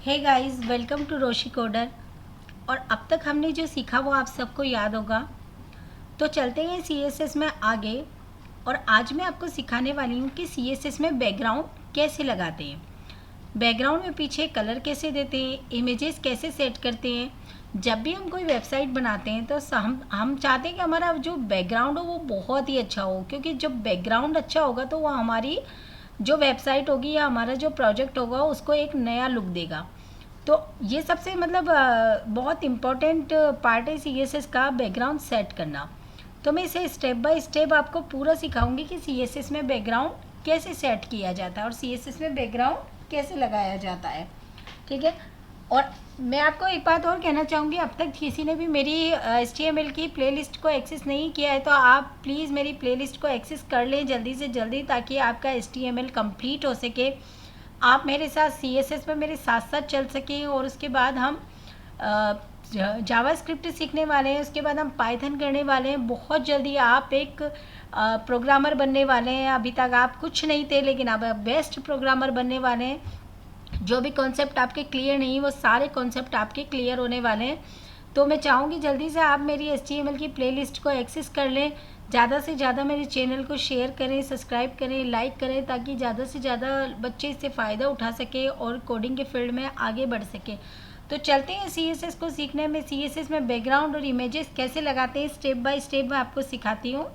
Hey guys, welcome to Roshi coder. और अब तक हमने जो सीखा वो आप सबको याद होगा। तो चलते हैं CSS में आगे। और आज मैं आपको सिखाने वाली हूँ कि CSS में बैकग्राउंड कैसे लगाते हैं, बैकग्राउंड में पीछे कलर कैसे देते हैं, इमेजेस कैसे सेट करते हैं। जब भी हम कोई वेबसाइट बनाते हैं तो हम चाहते हैं कि हमारा जो बैकग्राउंड हो वो बहुत ही अच्छा हो, क्योंकि जब बैकग्राउंड अच्छा होगा तो वो हमारी जो वेबसाइट होगी या हमारा जो प्रोजेक्ट होगा उसको एक नया लुक देगा। तो ये सबसे बहुत इम्पोर्टेंट पार्ट है CSS का, बैकग्राउंड सेट करना। तो मैं इसे स्टेप बाय स्टेप आपको पूरा सिखाऊंगी कि CSS में बैकग्राउंड कैसे सेट किया जाता है और CSS में बैकग्राउंड कैसे लगाया जाता है। ठीक है। और मैं आपको एक बात और कहना चाहूँगी, अब तक किसी ने भी मेरी HTML की प्लेलिस्ट को एक्सेस नहीं किया है तो आप प्लीज़ मेरी प्लेलिस्ट को एक्सेस कर लें जल्दी से जल्दी, ताकि आपका HTML कंप्लीट हो सके, आप मेरे साथ CSS में मेरे साथ साथ चल सकें। और उसके बाद हम जावास्क्रिप्ट सीखने वाले हैं, उसके बाद हम पाइथन करने वाले हैं। बहुत जल्दी आप एक प्रोग्रामर बनने वाले हैं। अभी तक आप कुछ नहीं थे, लेकिन अब बेस्ट प्रोग्रामर बनने वाले हैं। जो भी कॉन्सेप्ट आपके क्लियर नहीं, वो सारे कॉन्सेप्ट आपके क्लियर होने वाले हैं। तो मैं चाहूँगी जल्दी से आप मेरी HTML की प्लेलिस्ट को एक्सेस कर लें, ज़्यादा से ज़्यादा मेरे चैनल को शेयर करें, सब्सक्राइब करें, लाइक करें, ताकि ज़्यादा से ज़्यादा बच्चे इससे फ़ायदा उठा सके और कोडिंग के फील्ड में आगे बढ़ सके। तो चलते हैं CSS को सीखने में। CSS में बैकग्राउंड और इमेजेस कैसे लगाते हैं स्टेप बाय स्टेप मैं आपको सिखाती हूँ।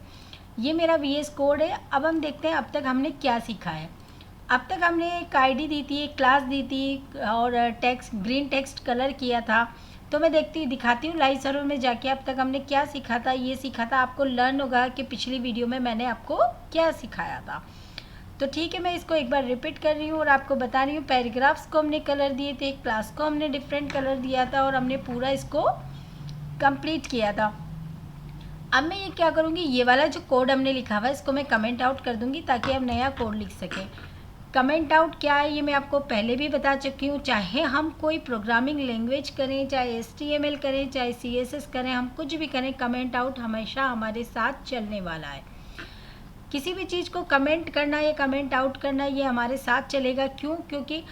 ये मेरा VS कोड है। अब हम देखते हैं अब तक हमने क्या सीखा है। अब तक हमने एक ID दी थी, एक क्लास दी थी और टेक्स्ट, ग्रीन टेक्स्ट कलर किया था। तो मैं दिखाती हूँ लाइव सर्वर में जाके अब तक हमने क्या सीखा था। ये सीखा था, आपको लर्न होगा कि पिछली वीडियो में मैंने आपको क्या सिखाया था। तो ठीक है, मैं इसको एक बार रिपीट कर रही हूँ और आपको बता रही हूँ। पैराग्राफ्स को हमने कलर दिए थे, क्लास को हमने डिफरेंट कलर दिया था और हमने पूरा इसको कंप्लीट किया था। अब मैं ये क्या करूँगी, ये वाला जो कोड हमने लिखा हुआ है इसको मैं कमेंट आउट कर दूँगी ताकि हम नया कोड लिख सकें। कमेंट आउट क्या है ये मैं आपको पहले भी बता चुकी हूँ। चाहे हम कोई प्रोग्रामिंग लैंग्वेज करें, चाहे HTML करें, चाहे CSS करें, हम कुछ भी करें, कमेंट आउट हमेशा हमारे साथ चलने वाला है। किसी भी चीज़ को कमेंट करना या कमेंट आउट करना ये हमारे साथ चलेगा। क्यों? क्योंकि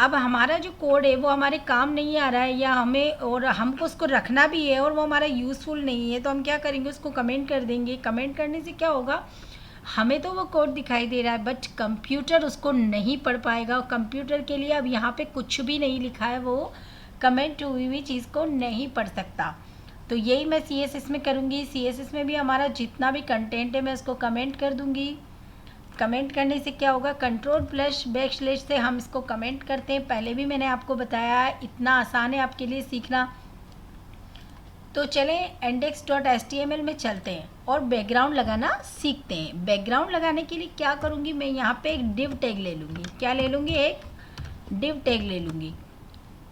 अब हमारा जो कोड है वो हमारे काम नहीं आ रहा है, या हमें और हमको उसको रखना भी है और वो हमारा यूज़फुल नहीं है, तो हम क्या करेंगे, उसको कमेंट कर देंगे। कमेंट करने से क्या होगा, हमें तो वो कोड दिखाई दे रहा है बट कंप्यूटर उसको नहीं पढ़ पाएगा। कंप्यूटर के लिए अब यहाँ पे कुछ भी नहीं लिखा है, वो कमेंट हुई हुई चीज़ को नहीं पढ़ सकता। तो यही मैं CSS में करूँगी। CSS में भी हमारा जितना भी कंटेंट है मैं उसको कमेंट कर दूँगी। कमेंट करने से क्या होगा, कंट्रोल+बैकस्लैश से हम इसको कमेंट करते हैं। पहले भी मैंने आपको बताया है, इतना आसान है आपके लिए सीखना। तो चलें index.html में चलते हैं और बैकग्राउंड लगाना सीखते हैं। बैकग्राउंड लगाने के लिए क्या करूँगी, मैं यहाँ पे एक div टैग ले लूँगी। क्या ले लूँगी, एक div टैग ले लूँगी।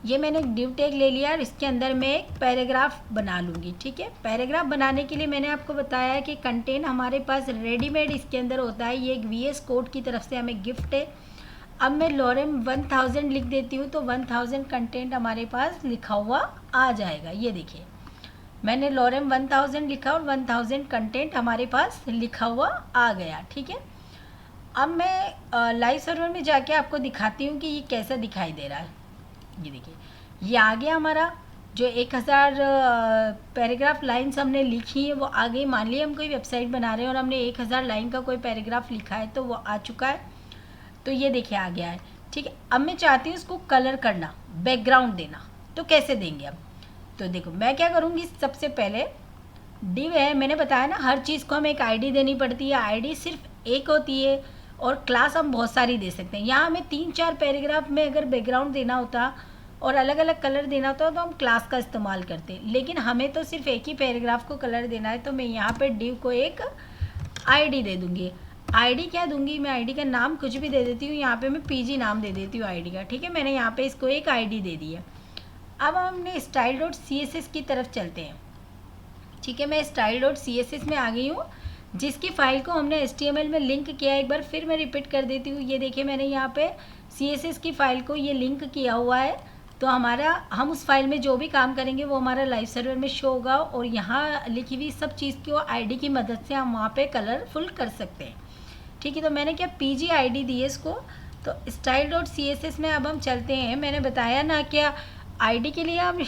ये मैंने एक div टैग ले लिया और इसके अंदर मैं एक पैराग्राफ बना लूँगी। ठीक है। पैराग्राफ बनाने के लिए मैंने आपको बताया है कि कंटेंट हमारे पास रेडीमेड इसके अंदर होता है। ये एक VS कोड की तरफ से हमें गिफ्ट है। अब मैं lorem 1000 लिख देती हूँ तो 1000 कंटेंट हमारे पास लिखा हुआ आ जाएगा। ये देखिए, मैंने lorem 1000 लिखा और 1000 कंटेंट हमारे पास लिखा हुआ आ गया। ठीक है। अब मैं लाइव सर्वर में जाके आपको दिखाती हूँ कि ये कैसा दिखाई दे रहा है। ये देखिए, ये आ गया हमारा जो 1000 पैराग्राफ लाइन्स हमने लिखी है वो आ गई। मान लिया हम कोई वेबसाइट बना रहे हैं और हमने 1000 लाइन का कोई पैराग्राफ लिखा है तो वो आ चुका है। तो ये देखिए आ गया है। ठीक है। अब मैं चाहती हूँ इसको कलर करना, बैकग्राउंड देना। तो कैसे देंगे अब, तो देखो मैं क्या करूँगी, सबसे पहले div है, मैंने बताया ना हर चीज़ को हमें एक ID देनी पड़ती है। ID सिर्फ एक होती है और क्लास हम बहुत सारी दे सकते हैं। यहाँ हमें 3-4 पैराग्राफ में अगर बैकग्राउंड देना होता और अलग अलग कलर देना होता तो हम क्लास का इस्तेमाल करते, लेकिन हमें तो सिर्फ एक ही पैराग्राफ को कलर देना है। तो मैं यहाँ पे div को एक ID दे दूँगी। ID क्या दूँगी, मैं ID का नाम कुछ भी दे देती हूँ। यहाँ पे मैं PG नाम दे देती हूँ ID का। ठीक है, मैंने यहाँ पे इसको एक ID दे दी है। अब हमने style.css की तरफ चलते हैं। ठीक है, मैं style.css में आ गई हूँ, जिसकी फ़ाइल को हमने HTML में लिंक किया। एक बार फिर मैं रिपीट कर देती हूँ। ये देखिए, मैंने यहाँ पे CSS की फ़ाइल को ये लिंक किया हुआ है। तो हम उस फाइल में जो भी काम करेंगे वो हमारा लाइव सर्वर में शो होगा और यहाँ लिखी हुई सब चीज़ को ID की मदद से हम वहाँ पे कलरफुल कर सकते हैं। ठीक है, तो मैंने क्या PG ID दी है इसको। तो style dot C S S में अब हम चलते हैं। मैंने बताया ना क्या आईडी के लिए हम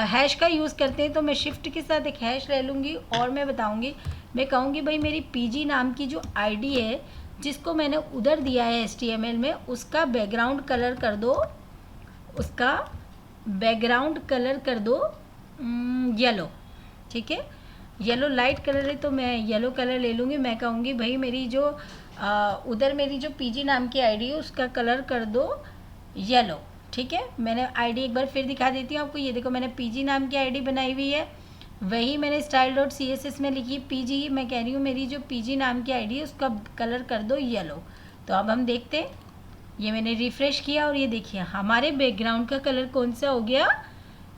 हैश का यूज़ करते हैं, तो मैं शिफ्ट के साथ एक हैश ले लूँगी और मैं बताऊँगी, मैं कहूँगी भाई मेरी पीजी नाम की जो आईडी है जिसको मैंने उधर दिया है HTML में, उसका बैकग्राउंड कलर कर दो, उसका बैकग्राउंड कलर कर दो येलो। ठीक है, येलो लाइट कलर है तो मैं येलो कलर ले लूँगी। मैं कहूँगी भाई मेरी जो उधर मेरी जो पीजी नाम की आईडी है उसका कलर कर दो येलो। ठीक है, मैंने आईडी एक बार फिर दिखा देती हूँ आपको। ये देखो मैंने पीजी नाम की आईडी बनाई हुई है, वही मैंने style dot C S S में लिखी पीजी। मैं कह रही हूँ मेरी जो पीजी नाम की आईडी है उसका कलर कर दो येलो। तो अब हम देखते हैं, ये मैंने रिफ़्रेश किया और ये देखिए हमारे बैकग्राउंड का कलर कौन सा हो गया,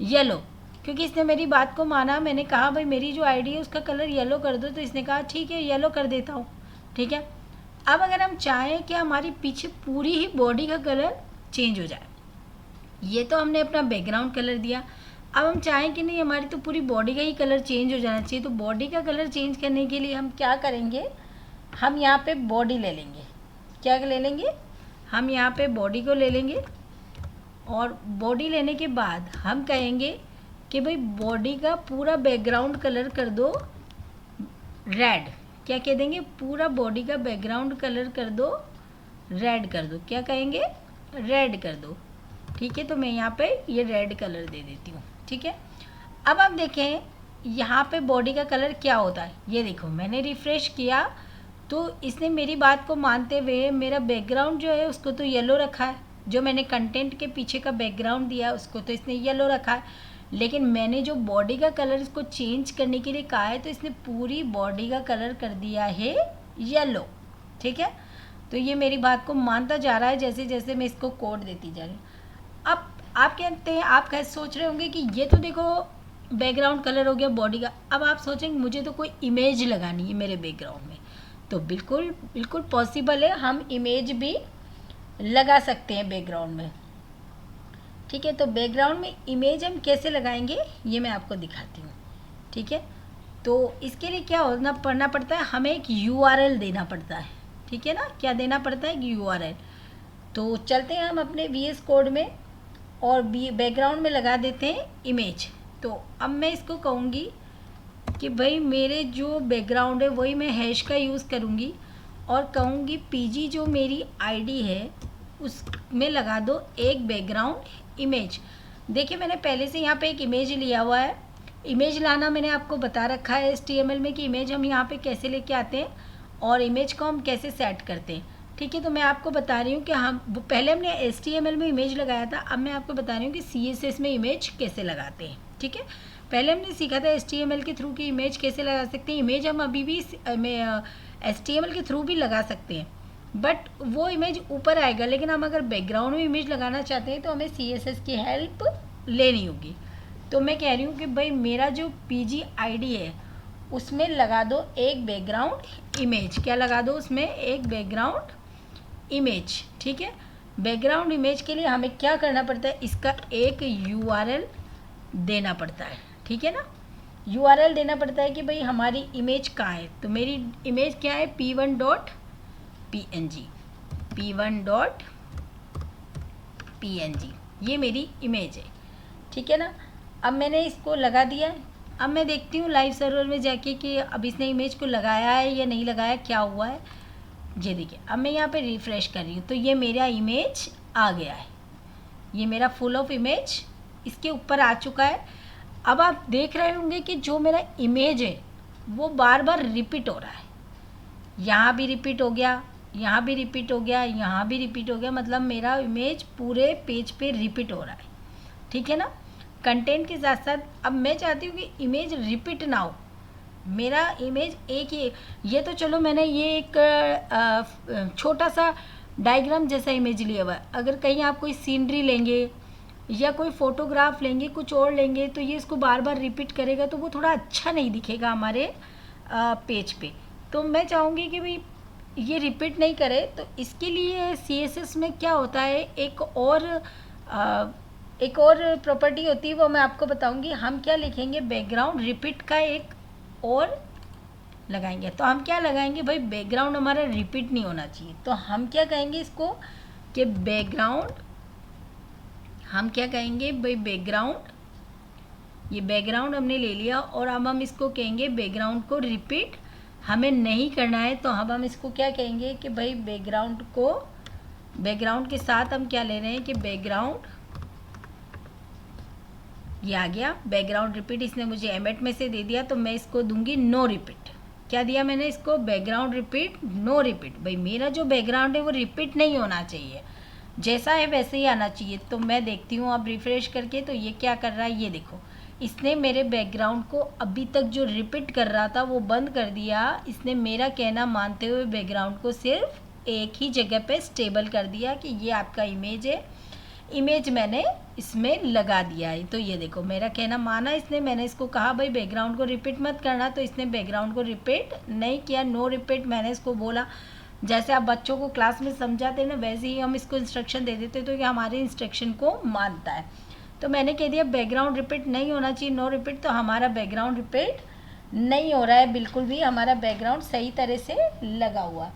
येलो। क्योंकि इसने मेरी बात को माना, मैंने कहा भाई मेरी जो आईडी है उसका कलर येलो कर दो, तो इसने कहा ठीक है येलो कर देता हूँ। ठीक है, अब अगर हम चाहें कि हमारी पीछे पूरी ही बॉडी का कलर चेंज हो जाए, ये तो हमने अपना बैकग्राउंड कलर दिया। अब हम चाहें कि नहीं हमारी तो पूरी बॉडी का ही कलर चेंज हो जाना चाहिए, तो बॉडी का कलर चेंज करने के लिए हम क्या करेंगे, हम यहाँ पे बॉडी ले लेंगे। क्या ले लेंगे, हम यहाँ पे बॉडी को ले लेंगे और बॉडी लेने के बाद हम कहेंगे कि भाई बॉडी का पूरा बैकग्राउंड कलर कर दो रेड। क्या कह देंगे, पूरा बॉडी का बैकग्राउंड कलर कर दो रेड कर दो। क्या कहेंगे, रेड कर दो। ठीक है, तो मैं यहाँ पे ये रेड कलर दे देती हूँ। ठीक है, अब आप देखें यहाँ पे बॉडी का कलर क्या होता है। ये देखो मैंने रिफ़्रेश किया तो इसने मेरी बात को मानते हुए मेरा बैकग्राउंड जो है उसको तो येलो रखा है, जो मैंने कंटेंट के पीछे का बैकग्राउंड दिया उसको तो इसने येलो रखा है, लेकिन मैंने जो बॉडी का कलर इसको चेंज करने के लिए कहा है तो इसने पूरी बॉडी का कलर कर दिया है येलो। ठीक है, तो ये मेरी बात को मानता जा रहा है जैसे जैसे मैं इसको कोड देती जा रही हूँ। अब आप कहते हैं, आप कैसे सोच रहे होंगे कि ये तो देखो बैकग्राउंड कलर हो गया बॉडी का, अब आप सोचेंगे मुझे तो कोई इमेज लगानी है मेरे बैकग्राउंड में, तो बिल्कुल बिल्कुल पॉसिबल है, हम इमेज भी लगा सकते हैं बैकग्राउंड में। ठीक है, तो बैकग्राउंड में इमेज हम कैसे लगाएंगे ये मैं आपको दिखाती हूँ। ठीक है, तो इसके लिए क्या पढ़ना पड़ता है, हमें एक URL देना पड़ता है। ठीक है ना, क्या देना पड़ता है, URL। तो चलते हैं हम अपने VS कोड में और बैकग्राउंड में लगा देते हैं इमेज। तो अब मैं इसको कहूँगी कि भाई मेरे जो बैकग्राउंड है वही मैं हैश का यूज़ करूँगी और कहूँगी पीजी जो मेरी आईडी है उसमें लगा दो एक बैकग्राउंड इमेज। देखिए मैंने पहले से यहाँ पे एक इमेज लिया हुआ है। इमेज लाना मैंने आपको बता रखा है HTML में कि इमेज हम यहाँ पे कैसे लेके आते हैं और इमेज को हम कैसे सेट करते हैं। ठीक है, तो मैं आपको बता रही हूँ कि हम पहले हमने HTML में इमेज लगाया था, अब मैं आपको बता रही हूँ कि CSS में इमेज कैसे लगाते हैं। ठीक है, पहले हमने सीखा था HTML के थ्रू की इमेज कैसे लगा सकते हैं। इमेज हम अभी भी HTML के थ्रू भी लगा सकते हैं, बट वो इमेज ऊपर आएगा, लेकिन हम अगर बैकग्राउंड में इमेज लगाना चाहते हैं तो हमें CSS की हेल्प लेनी होगी। तो मैं कह रही हूँ कि भाई मेरा जो PG ID है उसमें लगा दो एक बैकग्राउंड इमेज। क्या लगा दो, उसमें एक बैकग्राउंड इमेज। ठीक है, बैकग्राउंड इमेज के लिए हमें क्या करना पड़ता है, इसका एक URL देना पड़ता है। ठीक है ना, URL देना पड़ता है कि भाई हमारी इमेज कहाँ है। तो मेरी इमेज क्या है, p1.png, p1.png ये मेरी इमेज है। ठीक है ना, अब मैंने इसको लगा दिया। अब मैं देखती हूँ लाइव सर्वर में जाके कि अब इसने इमेज को लगाया है या नहीं लगाया, क्या हुआ है। ये देखिए अब मैं यहाँ पे रिफ़्रेश कर रही हूँ तो ये मेरा इमेज आ गया है, ये मेरा फुल ऑफ इमेज इसके ऊपर आ चुका है। अब आप देख रहे होंगे कि जो मेरा इमेज है वो बार बार रिपीट हो रहा है, यहाँ भी रिपीट हो गया, यहाँ भी रिपीट हो गया, यहाँ भी रिपीट हो गया, मतलब मेरा इमेज पूरे पेज पे रिपीट हो रहा है। ठीक है ना, कंटेंट के साथ साथ अब मैं चाहती हूँ कि इमेज रिपीट ना हो, मेरा इमेज एक ही। ये तो चलो मैंने ये एक छोटा सा डायग्राम जैसा इमेज लिया हुआ है, अगर कहीं आप कोई सीनरी लेंगे या कोई फ़ोटोग्राफ लेंगे, कुछ और लेंगे, तो ये इसको बार बार रिपीट करेगा तो वो थोड़ा अच्छा नहीं दिखेगा हमारे पेज पे। तो मैं चाहूँगी कि भाई ये रिपीट नहीं करे, तो इसके लिए CSS में क्या होता है, एक और प्रॉपर्टी होती है, वो मैं आपको बताऊंगी। हम क्या लिखेंगे, बैकग्राउंड रिपीट का एक और लगाएंगे। तो हम क्या लगाएंगे भाई, बैकग्राउंड हमारा रिपीट नहीं होना चाहिए, तो हम क्या कहेंगे इसको, कि बैकग्राउंड, हम क्या कहेंगे भाई बैकग्राउंड, ये बैकग्राउंड हमने ले लिया और अब हम इसको कहेंगे बैकग्राउंड को रिपीट हमें नहीं करना है, तो अब हम इसको क्या कहेंगे कि भाई बैकग्राउंड को, बैकग्राउंड के साथ हम क्या ले रहे हैं कि बैकग्राउंड, ये आ गया बैकग्राउंड रिपीट, इसने मुझे एमेट में से दे दिया तो मैं इसको दूंगी नो रिपीट। क्या दिया मैंने इसको, बैकग्राउंड रिपीट नो रिपीट। भाई मेरा जो बैकग्राउंड है वो रिपीट नहीं होना चाहिए, जैसा है वैसे ही आना चाहिए। तो मैं देखती हूँ अब रिफ्रेश करके, तो ये क्या कर रहा है, ये देखो इसने मेरे बैकग्राउंड को अभी तक जो रिपीट कर रहा था वो बंद कर दिया। इसने मेरा कहना मानते हुए बैकग्राउंड को सिर्फ एक ही जगह पे स्टेबल कर दिया कि ये आपका इमेज है, इमेज मैंने इसमें लगा दिया है। तो ये देखो मेरा कहना माना इसने, मैंने इसको कहा भाई बैकग्राउंड को रिपीट मत करना, तो इसने बैकग्राउंड को रिपीट नहीं किया, नो रिपीट मैंने इसको बोला। जैसे आप बच्चों को क्लास में समझाते हैं ना, वैसे ही हम इसको इंस्ट्रक्शन दे देते, तो ये हमारे इंस्ट्रक्शन को मानता है। तो मैंने कह दिया बैकग्राउंड रिपीट नहीं होना चाहिए, नो रिपीट, तो हमारा बैकग्राउंड रिपीट नहीं हो रहा है बिल्कुल भी, हमारा बैकग्राउंड सही तरह से लगा हुआ।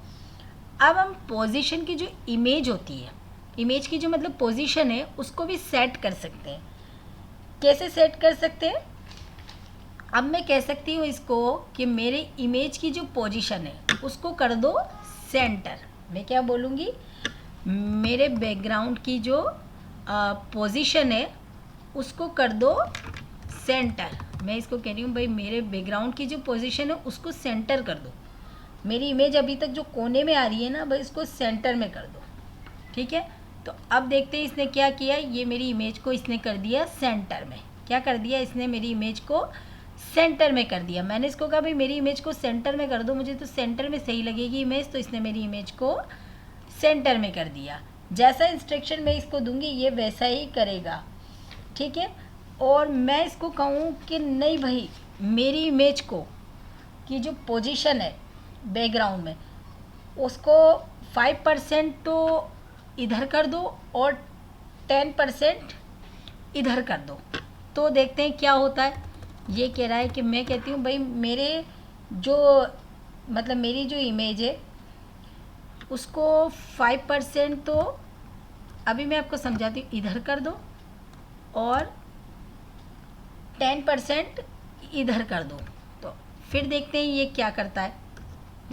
अब हम पोजीशन की जो इमेज होती है, इमेज की जो मतलब पोजीशन है उसको भी सेट कर सकते हैं। कैसे सेट कर सकते हैं, अब मैं कह सकती हूँ इसको कि मेरे इमेज की जो पोजीशन है उसको कर दो सेंटर। मैं क्या बोलूँगी, मेरे बैकग्राउंड की जो पोजीशन है उसको कर दो सेंटर। मैं इसको कह रही हूँ भाई मेरे बैकग्राउंड की जो पोजीशन है उसको सेंटर कर दो। मेरी इमेज अभी तक जो कोने में आ रही है ना, भाई इसको सेंटर में कर दो, ठीक है। तो अब देखते हैं इसने क्या किया, ये मेरी इमेज को इसने कर दिया सेंटर में। क्या कर दिया इसने, मेरी इमेज को सेंटर में कर दिया। मैंने इसको कहा भाई मेरी इमेज को सेंटर में कर दो, मुझे तो सेंटर में सही लगेगी इमेज, तो इसने मेरी इमेज को सेंटर में कर दिया। जैसा इंस्ट्रक्शन मैं इसको दूंगी ये वैसा ही करेगा, ठीक है। और मैं इसको कहूँ कि नहीं भाई मेरी इमेज को की जो पोजीशन है बैकग्राउंड में उसको 5% तो इधर कर दो और 10% इधर कर दो, तो देखते हैं क्या होता है। ये कह रहा है कि मैं कहती हूँ भाई मेरे जो मतलब मेरी जो इमेज है उसको 5% तो अभी मैं आपको समझाती हूँ, इधर कर दो और 10% इधर कर दो। तो फिर देखते हैं ये क्या करता है,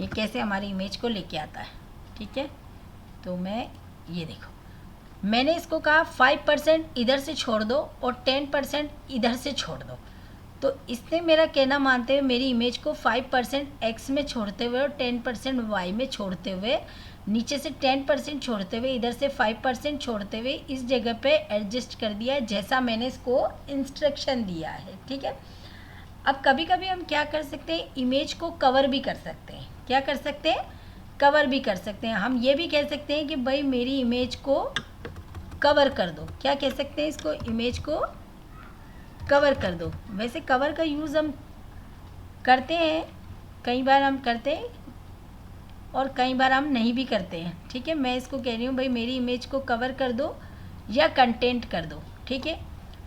ये कैसे हमारी इमेज को लेके आता है, ठीक है। तो मैं ये देखो मैंने इसको कहा 5% इधर से छोड़ दो और 10% इधर से छोड़ दो, तो इसने मेरा कहना मानते हुए मेरी इमेज को 5% एक्स में छोड़ते हुए और 10% वाई में छोड़ते हुए, नीचे से 10% छोड़ते हुए, इधर से 5% छोड़ते हुए इस जगह पे एडजस्ट कर दिया है जैसा मैंने इसको इंस्ट्रक्शन दिया है, ठीक है। अब कभी कभी हम क्या कर सकते हैं, इमेज को कवर भी कर सकते हैं। क्या कर सकते हैं, कवर भी कर सकते हैं। हम ये भी कह सकते हैं कि भाई मेरी इमेज को कवर कर दो। क्या कह सकते हैं इसको, इमेज को कवर कर दो। वैसे कवर का यूज़ हम करते हैं, कई बार हम करते हैं और कई बार हम नहीं भी करते हैं, ठीक है। मैं इसको कह रही हूँ भाई मेरी इमेज को कवर कर दो या कंटेंट कर दो, ठीक है।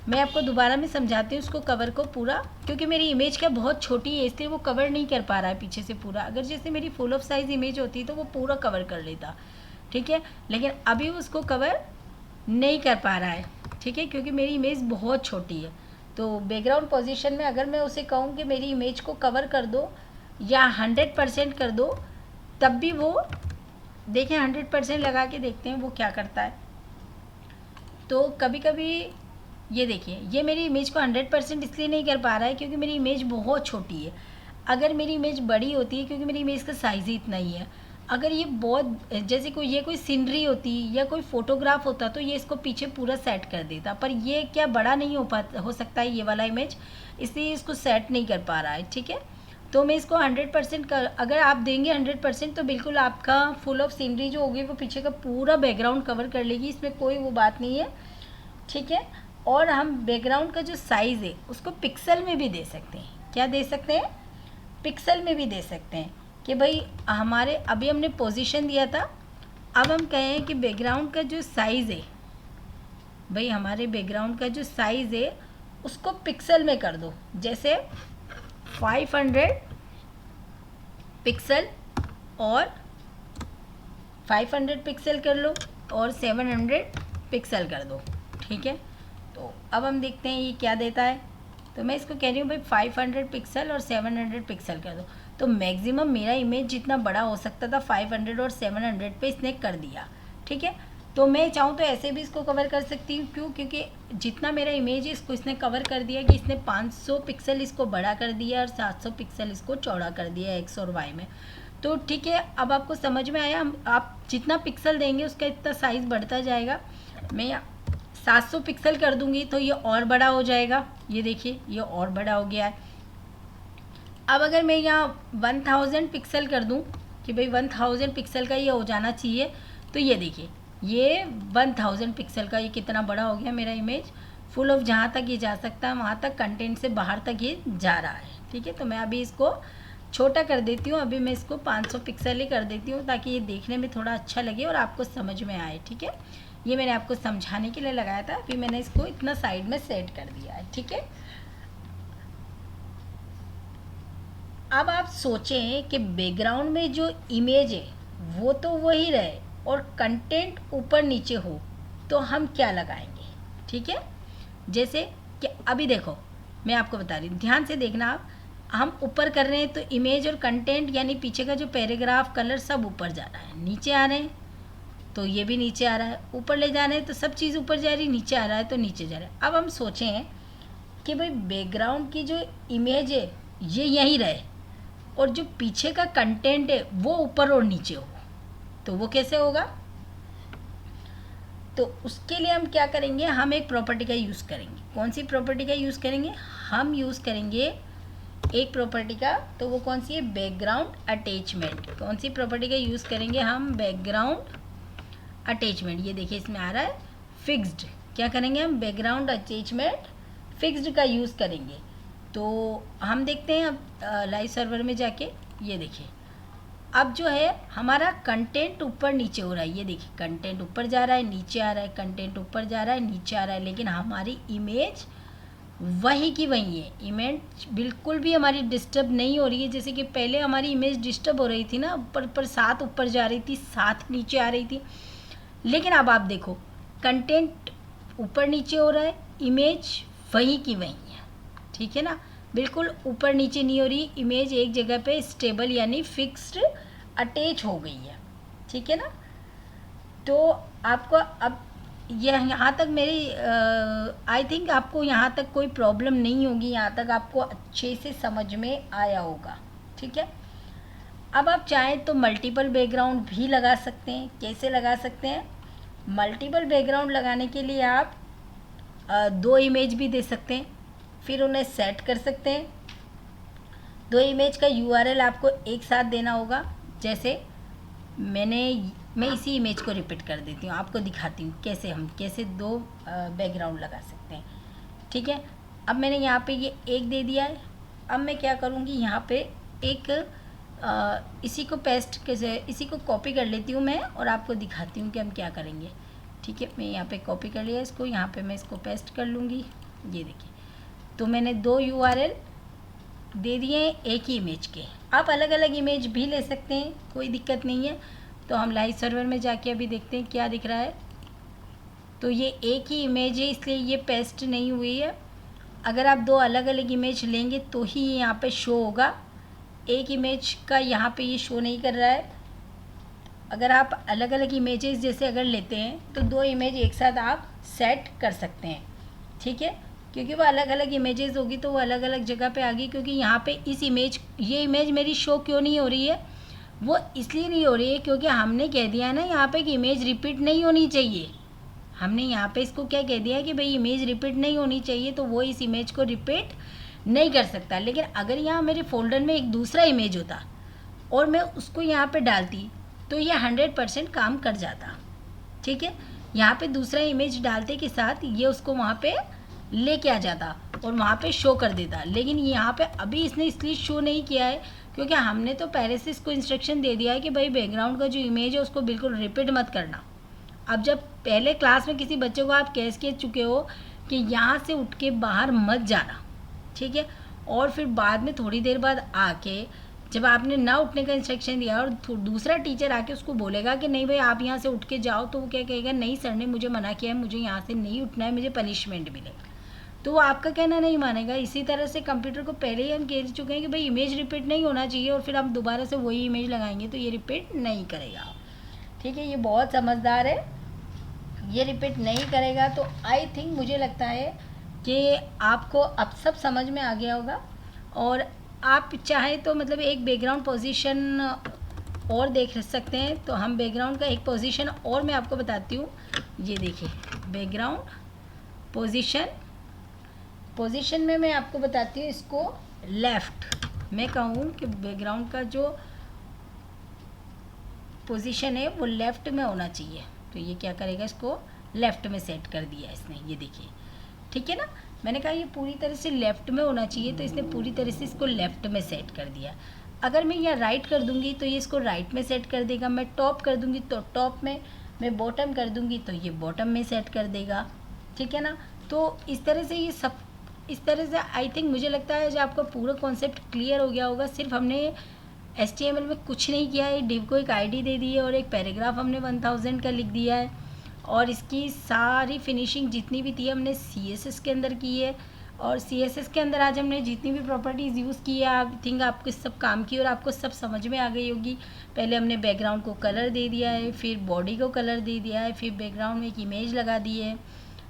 मैं आपको दोबारा में समझाती हूँ उसको कवर को पूरा, क्योंकि मेरी इमेज क्या बहुत छोटी है इसलिए वो कवर नहीं कर पा रहा है पीछे से पूरा। अगर जैसे मेरी फुल ऑफ साइज़ इमेज होती तो वो पूरा कवर कर लेता, ठीक है। लेकिन अभी उसको कवर नहीं कर पा रहा है, ठीक है, क्योंकि मेरी इमेज बहुत छोटी है। तो बैकग्राउंड पोजीशन में अगर मैं उसे कहूँ कि मेरी इमेज को कवर कर दो या 100% कर दो, तब भी वो देखें 100% लगा के देखते हैं वो क्या करता है। तो कभी कभी ये देखिए ये मेरी इमेज को 100% इसलिए नहीं कर पा रहा है क्योंकि मेरी इमेज बहुत छोटी है। अगर मेरी इमेज बड़ी होती है, क्योंकि मेरी इमेज का साइज़ ही इतना ही है, अगर ये बहुत जैसे कोई सीनरी होती या कोई फोटोग्राफ होता तो ये इसको पीछे पूरा सेट कर देता, पर ये क्या बड़ा नहीं हो सकता है ये वाला इमेज, इसलिए इसको सेट नहीं कर पा रहा है, ठीक है। तो मैं इसको 100% कर, अगर आप देंगे 100% तो बिल्कुल आपका फुल ऑफ सीनरी जो होगी वो पीछे का पूरा बैकग्राउंड कवर कर लेगी, इसमें कोई वो बात नहीं है, ठीक है। और हम बैकग्राउंड का जो साइज़ है उसको पिक्सल में भी दे सकते हैं। क्या दे सकते हैं, पिक्सल में भी दे सकते हैं कि भाई हमारे अभी हमने पोजीशन दिया था, अब हम कहें कि बैकग्राउंड का जो साइज़ है, भाई हमारे बैकग्राउंड का जो साइज़ है उसको पिक्सल में कर दो। जैसे 500 पिक्सल और 500 पिक्सल कर लो, और 700 पिक्सल कर दो, ठीक है। तो अब हम देखते हैं ये क्या देता है। तो मैं इसको कह रही हूँ भाई 500 पिक्सल और 700 पिक्सल कर दो। तो मैक्सिमम मेरा इमेज जितना बड़ा हो सकता था 500 और 700 पे इसने कर दिया, ठीक है। तो मैं चाहूँ तो ऐसे भी इसको कवर कर सकती हूँ, क्यों? क्योंकि जितना मेरा इमेज है इसको इसने कवर कर दिया कि इसने 500 पिक्सल इसको बड़ा कर दिया और 700 पिक्सल इसको चौड़ा कर दिया एक्स और वाई में। तो ठीक है, अब आपको समझ में आया। आप जितना पिक्सल देंगे उसका इतना साइज़ बढ़ता जाएगा। मैं 700 पिक्सल कर दूंगी तो ये और बड़ा हो जाएगा। ये देखिए ये और बड़ा हो गया है। अब अगर मैं यहाँ 1000 पिक्सल कर दूं कि भाई 1000 पिक्सल का ये हो जाना चाहिए, तो ये देखिए ये 1000 पिक्सल का ये कितना बड़ा हो गया मेरा इमेज। फुल ऑफ जहाँ तक ये जा सकता है वहाँ तक, कंटेंट से बाहर तक ये जा रहा है, ठीक है। तो मैं अभी इसको छोटा कर देती हूँ। अभी मैं इसको 500 पिक्सल ही कर देती हूँ ताकि ये देखने में थोड़ा अच्छा लगे और आपको समझ में आए, ठीक है। ये मैंने आपको समझाने के लिए लगाया था। अभी मैंने इसको इतना साइड में सेट कर दिया है, ठीक है। अब आप सोचें कि बैकग्राउंड में जो इमेज है वो तो वही रहे और कंटेंट ऊपर नीचे हो, तो हम क्या लगाएंगे, ठीक है। जैसे कि अभी देखो मैं आपको बता रही हूँ, ध्यान से देखना आप। हम ऊपर कर रहे हैं तो इमेज और कंटेंट यानी पीछे का जो पैराग्राफ कलर सब ऊपर जा रहा है। नीचे आ रहे हैं तो ये भी नीचे आ रहा है। ऊपर ले जाना है तो सब चीज़ ऊपर जा रही है, नीचे आ रहा है तो नीचे जा रहा है। अब हम सोचें कि भाई बैकग्राउंड की जो इमेज है ये यहीं रहे और जो पीछे का कंटेंट है वो ऊपर और नीचे हो, तो वो कैसे होगा? तो उसके लिए हम क्या करेंगे, हम एक प्रॉपर्टी का यूज़ करेंगे। कौन सी प्रॉपर्टी का यूज़ करेंगे? हम यूज़ करेंगे एक प्रॉपर्टी का, तो वो कौन सी है? Background attachment. कौन सी प्रॉपर्टी का यूज़ करेंगे हम? Background attachment. ये देखिए इसमें आ रहा है फिक्स्ड। क्या करेंगे हम? बैकग्राउंड अटैचमेंट फिक्स्ड का यूज़ करेंगे। तो हम देखते हैं अब लाइव सर्वर में जाके। ये देखिए अब जो है हमारा कंटेंट ऊपर नीचे हो रहा है। ये देखिए कंटेंट ऊपर जा रहा है, नीचे आ रहा है, कंटेंट ऊपर जा रहा है, नीचे आ रहा है, लेकिन हमारी इमेज वही की वही है। इमेज बिल्कुल भी हमारी डिस्टर्ब नहीं हो रही है। जैसे कि पहले हमारी इमेज डिस्टर्ब हो रही थी ना, ऊपर 7 ऊपर जा रही थी, 7 नीचे आ रही थी। लेकिन अब आप देखो कंटेंट ऊपर नीचे हो रहा है, इमेज वही की वही है, ठीक है ना। बिल्कुल ऊपर नीचे नहीं हो रही, इमेज एक जगह पे स्टेबल यानी फिक्स्ड अटैच हो गई है, ठीक है ना। तो आपको अब यहाँ तक मेरी आई थिंक आपको यहाँ तक कोई प्रॉब्लम नहीं होगी। यहाँ तक आपको अच्छे से समझ में आया होगा, ठीक है। अब आप चाहें तो मल्टीपल बैकग्राउंड भी लगा सकते हैं। कैसे लगा सकते हैं? मल्टीपल बैकग्राउंड लगाने के लिए आप 2 इमेज भी दे सकते हैं, फिर उन्हें सेट कर सकते हैं। 2 इमेज का URL आपको एक साथ देना होगा। जैसे मैं इसी इमेज को रिपीट कर देती हूँ, आपको दिखाती हूँ कैसे 2 बैकग्राउंड लगा सकते हैं, ठीक है। अब मैंने यहाँ पे ये एक दे दिया है। अब मैं क्या करूँगी, यहाँ पे एक इसी को कॉपी कर लेती हूँ मैं और आपको दिखाती हूँ कि हम क्या करेंगे, ठीक है। मैं यहाँ पे कॉपी कर लिया इसको, यहाँ पे मैं इसको पेस्ट कर लूँगी। ये देखिए तो मैंने 2 URL दे दिए एक ही इमेज के। आप अलग अलग इमेज भी ले सकते हैं, कोई दिक्कत नहीं है। तो हम लाइव सर्वर में जाके अभी देखते हैं क्या दिख रहा है। तो ये एक ही इमेज है इसलिए ये पेस्ट नहीं हुई है। अगर आप 2 अलग अलग इमेज लेंगे तो ही यहाँ पे शो होगा। एक इमेज का यहाँ पे ये शो नहीं कर रहा है। अगर आप अलग अलग इमेजेस जैसे अगर लेते हैं तो 2 इमेज एक साथ आप सेट कर सकते हैं, ठीक है। क्योंकि वो अलग अलग इमेजेस होगी तो वो अलग अलग जगह पे आ गई। क्योंकि यहाँ पे ये इमेज मेरी शो क्यों नहीं हो रही है? वो इसलिए नहीं हो रही है क्योंकि हमने कह दिया है ना यहाँ पे कि इमेज रिपीट नहीं होनी चाहिए। हमने यहाँ पे इसको क्या कह दिया है कि भाई इमेज रिपीट नहीं होनी चाहिए, तो वो इस इमेज को रिपीट नहीं कर सकता। लेकिन अगर यहाँ मेरे फोल्डर में एक दूसरा इमेज होता और मैं उसको यहाँ पे डालती तो ये 100% काम कर जाता, ठीक है। यहाँ पे दूसरा इमेज डालते के साथ ये उसको वहाँ पे लेके आ जाता और वहाँ पे शो कर देता। लेकिन यहाँ पे अभी इसने इसलिए शो नहीं किया है क्योंकि हमने तो पहले से इसको इंस्ट्रक्शन दे दिया है कि भाई बैकग्राउंड का जो इमेज है उसको बिल्कुल रिपीट मत करना। अब जब पहले क्लास में किसी बच्चे को आप कह चुके हो कि यहाँ से उठ के बाहर मत जाना, ठीक है, और फिर बाद में थोड़ी देर बाद आके जब आपने ना उठने का इंस्ट्रक्शन दिया और दूसरा टीचर आके उसको बोलेगा कि नहीं भाई आप यहाँ से उठ के जाओ, तो वो क्या कहेगा, नहीं सर ने मुझे मना किया है, मुझे यहाँ से नहीं उठना है, मुझे पनिशमेंट मिलेगा, तो वो आपका कहना नहीं मानेगा। इसी तरह से कंप्यूटर को पहले ही हम कह चुके हैं कि भाई इमेज रिपीट नहीं होना चाहिए, और फिर हम दोबारा से वही इमेज लगाएंगे तो ये रिपीट नहीं करेगा। ठीक है, ये बहुत समझदार है, ये रिपीट नहीं करेगा। तो आई थिंक मुझे लगता है कि आपको अब सब समझ में आ गया होगा। और आप चाहें तो मतलब एक बैकग्राउंड पोजीशन और देख सकते हैं, तो हम बैकग्राउंड का एक पोजीशन और मैं आपको बताती हूँ। ये देखिए बैकग्राउंड पोजीशन में मैं आपको बताती हूँ इसको लेफ़्ट। मैं कहूँ कि बैकग्राउंड का जो पोजीशन है वो लेफ़्ट में होना चाहिए, तो ये क्या करेगा, इसको लेफ़्ट में सेट कर दिया इसने, ये देखिए। ठीक है ना, मैंने कहा ये पूरी तरह से लेफ़्ट में होना चाहिए, तो इसने पूरी तरह से इसको लेफ़्ट में सेट कर दिया। अगर मैं यहाँ राइट कर दूँगी तो ये इसको राइट में सेट कर देगा, मैं टॉप कर दूँगी तो टॉप में, मैं बॉटम कर दूँगी तो ये बॉटम में सेट कर देगा। ठीक है ना, तो इस तरह से ये सब, इस तरह से आई थिंक मुझे लगता है जो आपका पूरा कॉन्सेप्ट क्लियर हो गया होगा। सिर्फ हमने HTML में कुछ नहीं किया है, डिव को एक ID दे दी है और एक पैराग्राफ हमने 1000 का लिख दिया है, और इसकी सारी फिनिशिंग जितनी भी थी हमने CSS के अंदर की है। और CSS के अंदर आज हमने जितनी भी प्रॉपर्टीज़ यूज़ की है, आई थिंक आपको सब काम की और आपको सब समझ में आ गई होगी। पहले हमने बैकग्राउंड को कलर दे दिया है, फिर बॉडी को कलर दे दिया है, फिर बैकग्राउंड में एक इमेज लगा दी है,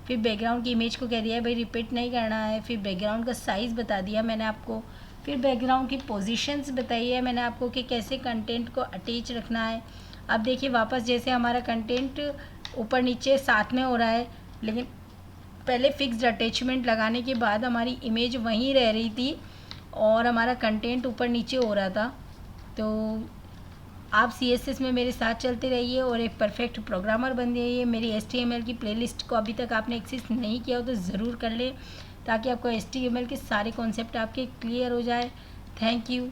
फिर बैकग्राउंड की इमेज को कह दिया है भाई रिपीट नहीं करना है, फिर बैकग्राउंड का साइज़ बता दिया मैंने आपको, फिर बैकग्राउंड की पोजीशंस बताई है मैंने आपको कि कैसे कंटेंट को अटैच रखना है। अब देखिए वापस जैसे हमारा कंटेंट ऊपर नीचे साथ में हो रहा है, लेकिन पहले फिक्स्ड अटैचमेंट लगाने के बाद हमारी इमेज वहीं रह रही थी और हमारा कंटेंट ऊपर नीचे हो रहा था। तो आप CSS में मेरे साथ चलते रहिए और एक परफेक्ट प्रोग्रामर बन जाइए। मेरी HTML की प्लेलिस्ट को अभी तक आपने एक्सेस नहीं किया हो तो ज़रूर कर लें, ताकि आपको HTML के सारे कॉन्सेप्ट आपके क्लियर हो जाए। Thank you.